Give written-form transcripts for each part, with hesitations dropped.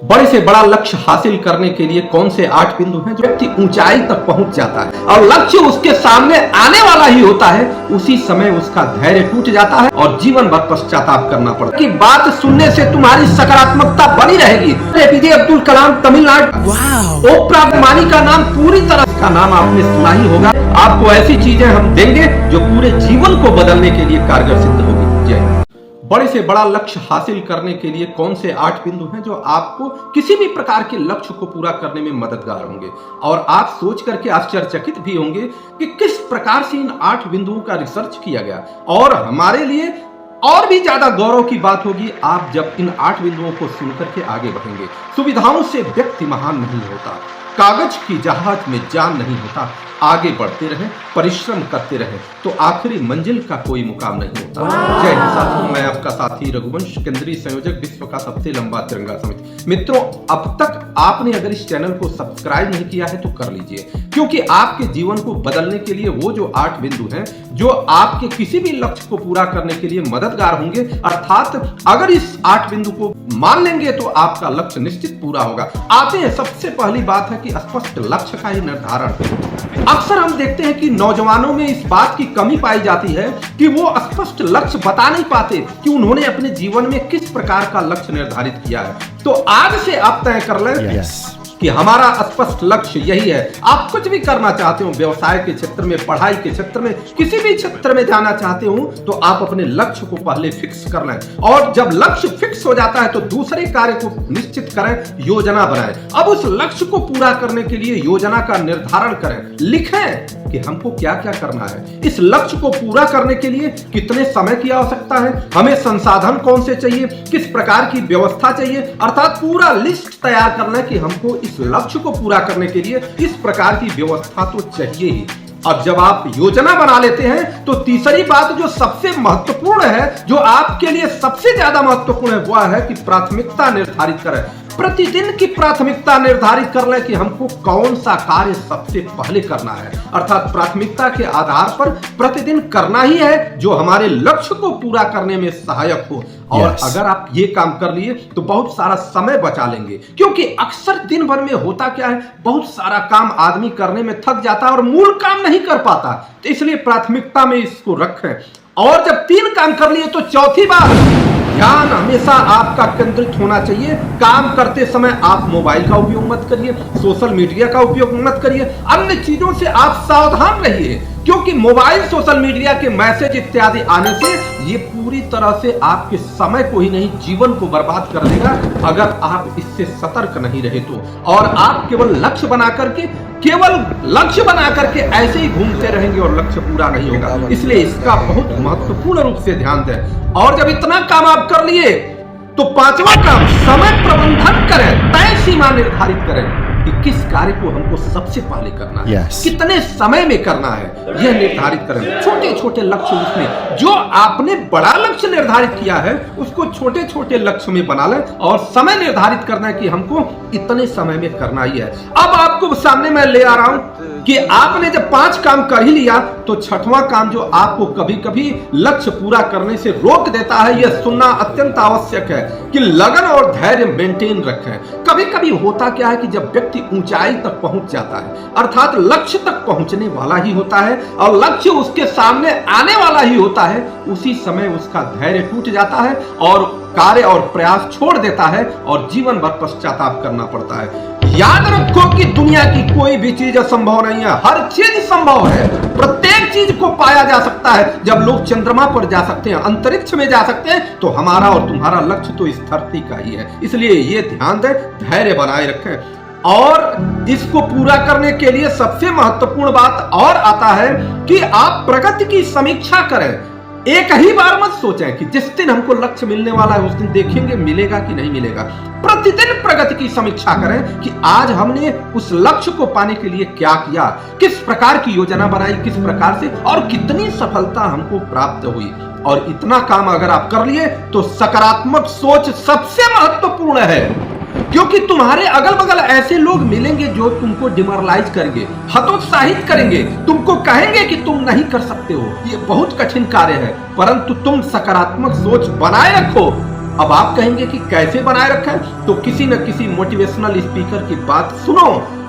बड़े से बड़ा लक्ष्य हासिल करने के लिए कौन से 8 बिंदु हैं जो व्यक्ति ऊंचाई तक पहुंच जाता है और लक्ष्य उसके सामने आने वाला ही होता है, उसी समय उसका धैर्य टूट जाता है और जीवन भर पश्चाताप करना पड़ता है। कि बात सुनने से तुम्हारी सकारात्मकता बनी रहेगी। APJ Abdul Kalam Tamil Nadu, Oprah Winfrey का नाम पूरी तरह का नाम आपने सुना ही होगा। आपको ऐसी चीजें हम देंगे जो पूरे जीवन को बदलने के लिए कारगर सिद्ध होगी। जय हिंद। बड़े से बड़ा लक्ष्य हासिल करने के लिए कौन से 8 बिंदु हैं जो आपको किसी भी प्रकार के लक्ष्य को पूरा करने में मददगार होंगे, और आप सोच करके आश्चर्यचकित भी होंगे कि किस प्रकार से इन 8 बिंदुओं का रिसर्च किया गया। और हमारे लिए और भी ज्यादा गौरव की बात होगी आप जब इन 8 बिंदुओं को सुनकर के आगे बढ़ेंगे। सुविधाओं से व्यक्ति महान नहीं होता, कागज की जहाज में जान नहीं होता। आगे बढ़ते रहे, परिश्रम करते रहे तो आखिरी मंजिल का कोई मुकाम नहीं होता। जय हिंद साथियों, मैं आपका साथी रघुवंश, केंद्रीय संयोजक, विश्व का सबसे लंबा तिरंगा समिति। मित्रों, अब तक आपने अगर इस चैनल को सब्सक्राइब नहीं किया है तो कर लीजिए, क्योंकि आपके जीवन को बदलने के लिए वो जो 8 बिंदु हैं जो आपके किसी भी लक्ष्य को पूरा करने के लिए मददगार होंगे, अर्थात अगर इस 8 बिंदु को मान लेंगे तो आपका लक्ष्य निश्चित पूरा होगा। आते हैं, सबसे पहली बात है कि स्पष्ट लक्ष्य का ही निर्धारण। अक्सर हम देखते हैं कि नौजवानों में इस बात की कमी पाई जाती है कि वो स्पष्ट लक्ष्य बता नहीं पाते कि उन्होंने अपने जीवन में किस प्रकार का लक्ष्य निर्धारित किया है। तो आज से आप तय कर लें कि हमारा स्पष्ट लक्ष्य यही है। आप कुछ भी करना चाहते हो, व्यवसाय के क्षेत्र में, पढ़ाई के क्षेत्र में, किसी भी क्षेत्र में जाना चाहते हो, तो आप अपने लक्ष्य को पहले फिक्स कर लें। और जब लक्ष्य फिक्स हो जाता है तो दूसरे कार्य को निश्चित करें, योजना बनाएं। अब उस लक्ष्य को पूरा करने के लिए योजना का निर्धारण करें, लिखें कि हमको क्या क्या करना है। इस लक्ष्य को पूरा करने के लिए कितने समय की आवश्यकता है, हमें संसाधन कौन से चाहिए, किस प्रकार की व्यवस्था चाहिए, अर्थात पूरा लिस्ट तैयार करना कि हमको इस लक्ष्य को पूरा करने के लिए इस प्रकार की व्यवस्था तो चाहिए ही। अब जब आप योजना बना लेते हैं तो तीसरी बात जो सबसे महत्वपूर्ण है, जो आपके लिए सबसे ज्यादा महत्वपूर्ण है, वह है कि प्राथमिकता निर्धारित करें। प्रतिदिन की प्राथमिकता निर्धारित कर लें कि हमको कौन सा कार्य सबसे पहले करना है, अर्थात प्राथमिकता के आधार पर प्रतिदिन करना ही है जो हमारे लक्ष्य को पूरा करने में सहायक हो। और अगर आप ये काम कर लिए तो बहुत सारा समय बचा लेंगे, क्योंकि अक्सर दिन भर में होता क्या है, बहुत सारा काम आदमी करने में थक जाता है और मूल काम नहीं कर पाता। तो इसलिए प्राथमिकता में इसको रखें। और जब 3 काम कर लिए तो चौथी बात, ध्यान हमेशा आपका केंद्रित होना चाहिए। काम करते समय आप मोबाइल का उपयोग मत करिए, सोशल मीडिया का उपयोग मत करिए, अन्य चीजों से आप सावधान रहिए, क्योंकि मोबाइल, सोशल मीडिया के मैसेज इत्यादि आने से ये पूरी तरह से आपके समय को ही नहीं, जीवन को बर्बाद कर देगा अगर आप इससे सतर्क नहीं रहे तो। और आप केवल लक्ष्य बना करके ऐसे ही घूमते रहेंगे और लक्ष्य पूरा नहीं होगा। इसलिए इसका बहुत महत्वपूर्ण रूप से ध्यान दें। और जब इतना काम आप कर लिए तो 5वां काम, समय प्रबंधन करें। तय सीमा निर्धारित करें कि किस कार्य को हमको सबसे पहले करना है, कितने समय में करना है, यह निर्धारित करें। छोटे छोटे लक्ष्य, उसमें जो आपने बड़ा लक्ष्य निर्धारित किया है उसको छोटे छोटे लक्ष्य में बना लें और समय निर्धारित करना है कि हमको इतने समय में करना ही है। अब आपको सामने मैं ले आ रहा हूं कि आपने जब 5 काम कर ही लिया तो 6वां काम जो आपको कभी कभी लक्ष्य पूरा करने से रोक देता है, यह सुनना अत्यंत आवश्यक है कि लगन और धैर्य मेंटेन रखें। कभी कभी होता क्या है कि जब व्यक्ति ऊंचाई तक पहुंच जाता है, अर्थात लक्ष्य तक पहुंचने वाला ही होता है और लक्ष्य उसके सामने आने वाला ही होता है, उसी समय उसका धैर्य टूट जाता है और कार्य और प्रयास छोड़ देता है और जीवन भर पश्चाताप करना पड़ता है। याद रखो कि दुनिया की कोई भी चीज असंभव नहीं है, हर चीज संभव है। प्रत्येक चीज को पाया जा सकता है। जब लोग चंद्रमा पर जा सकते हैं, अंतरिक्ष में जा सकते हैं, तो हमारा और तुम्हारा लक्ष्य तो इस धरती का ही है। इसलिए ये ध्यान दें, धैर्य बनाए रखें। और इसको पूरा करने के लिए सबसे महत्वपूर्ण बात और आता है कि आप प्रगति की समीक्षा करें। एक ही बार मत सोचें कि जिस दिन हमको लक्ष्य मिलने वाला है उस दिन देखेंगे मिलेगा कि नहीं मिलेगा। प्रतिदिन प्रगति की समीक्षा करें कि आज हमने उस लक्ष्य को पाने के लिए क्या किया, किस प्रकार की योजना बनाई, किस प्रकार से, और कितनी सफलता हमको प्राप्त हुई। और इतना काम अगर आप कर लिए तो सकारात्मक सोच सबसे महत्वपूर्ण है, क्योंकि तुम्हारे अगल बगल ऐसे लोग मिलेंगे जो तुमको डिमोरलाइज करेंगे, हतोत्साहित करेंगे, तुमको कहेंगे कि तुम नहीं कर सकते हो, ये बहुत कठिन कार्य है। परंतु तुम सकारात्मक सोच बनाए रखो अब आप कहेंगे कि कैसे बनाए रखा है, तो किसी न किसी मोटिवेशनल स्पीकर की बात सुनो।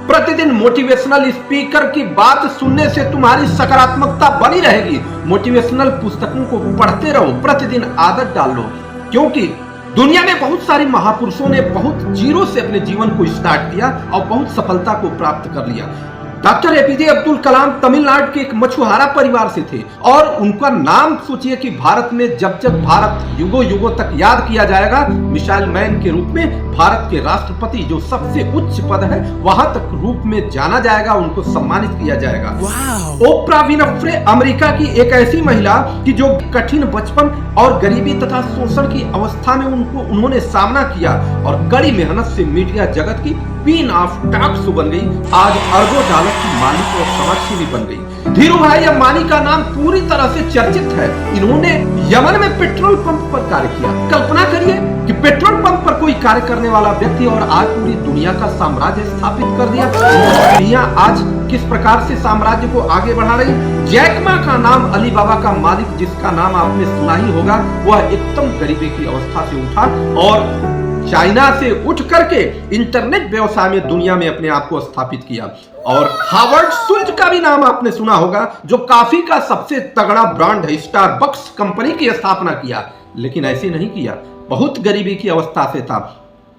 प्रतिदिन मोटिवेशनल स्पीकर की बात सुनने से तुम्हारी सकारात्मकता बनी रहेगी। मोटिवेशनल पुस्तकों को पढ़ते रहो, प्रतिदिन आदत डाल लो, क्योंकि दुनिया में बहुत सारे महापुरुषों ने बहुत जीरो से अपने जीवन को स्टार्ट किया और बहुत सफलता को प्राप्त कर लिया। डॉक्टर एपीजे अब्दुल कलाम तमिलनाडु के एक मछुआरा परिवार से थे और उनका नाम सोचिए कि भारत में जब जब भारत युगों युगों तक याद किया जाएगा, मिसाइल मैन के रूप में भारत के राष्ट्रपति जो सबसे उच्च पद है वहां तक रूप में जाना जाएगा, उनको सम्मानित किया जाएगा। ओप्रा विनफ्रे अमेरिका की एक ऐसी महिला कि जो कठिन बचपन और गरीबी तथा शोषण की अवस्था में उन्होंने सामना किया और कड़ी मेहनत से मीडिया जगत की क्वीन ऑफ टॉक शो बन गई। आज अरबों डॉलर की मालिक और समाजसेवी बन गई। धीरू भाई अंबानी का नाम पूरी तरह से चर्चित है। इन्होंने यमन में पेट्रोल पंप पर कार्य किया। कल्पना करिए कि पेट्रोल पंप पर कोई कार्य करने वाला व्यक्ति और आज पूरी दुनिया का साम्राज्य स्थापित कर दिया। दुनिया आज किस प्रकार से साम्राज्य को आगे बढ़ा रही। जैक मा का नाम अली बाबा का मालिक, जिसका नाम आपने सुना ही होगा, वह एकदम गरीबी की अवस्था से उठा और चाइना से उठ करके इंटरनेट व्यवसाय में दुनिया में अपने आप को स्थापित किया। और हार्वर्ड सुल्ज का भी नाम आपने सुना होगा, जो कॉफी का सबसे तगड़ा ब्रांड है, स्टारबक्स कंपनी की स्थापना किया। लेकिन ऐसे नहीं किया, बहुत गरीबी की अवस्था से था।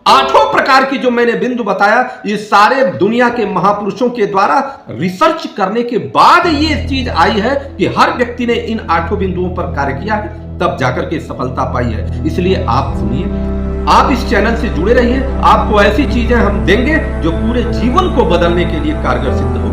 8 प्रकार की जो मैंने बिंदु बताया, ये सारे दुनिया के महापुरुषों के द्वारा रिसर्च करने के बाद ये चीज आई है कि हर व्यक्ति ने इन 8 बिंदुओं पर कार्य किया है, तब जाकर के सफलता पाई है। इसलिए आप सुनिए, आप इस चैनल से जुड़े रहिए, आपको ऐसी चीजें हम देंगे जो पूरे जीवन को बदलने के लिए कारगर सिद्ध हो।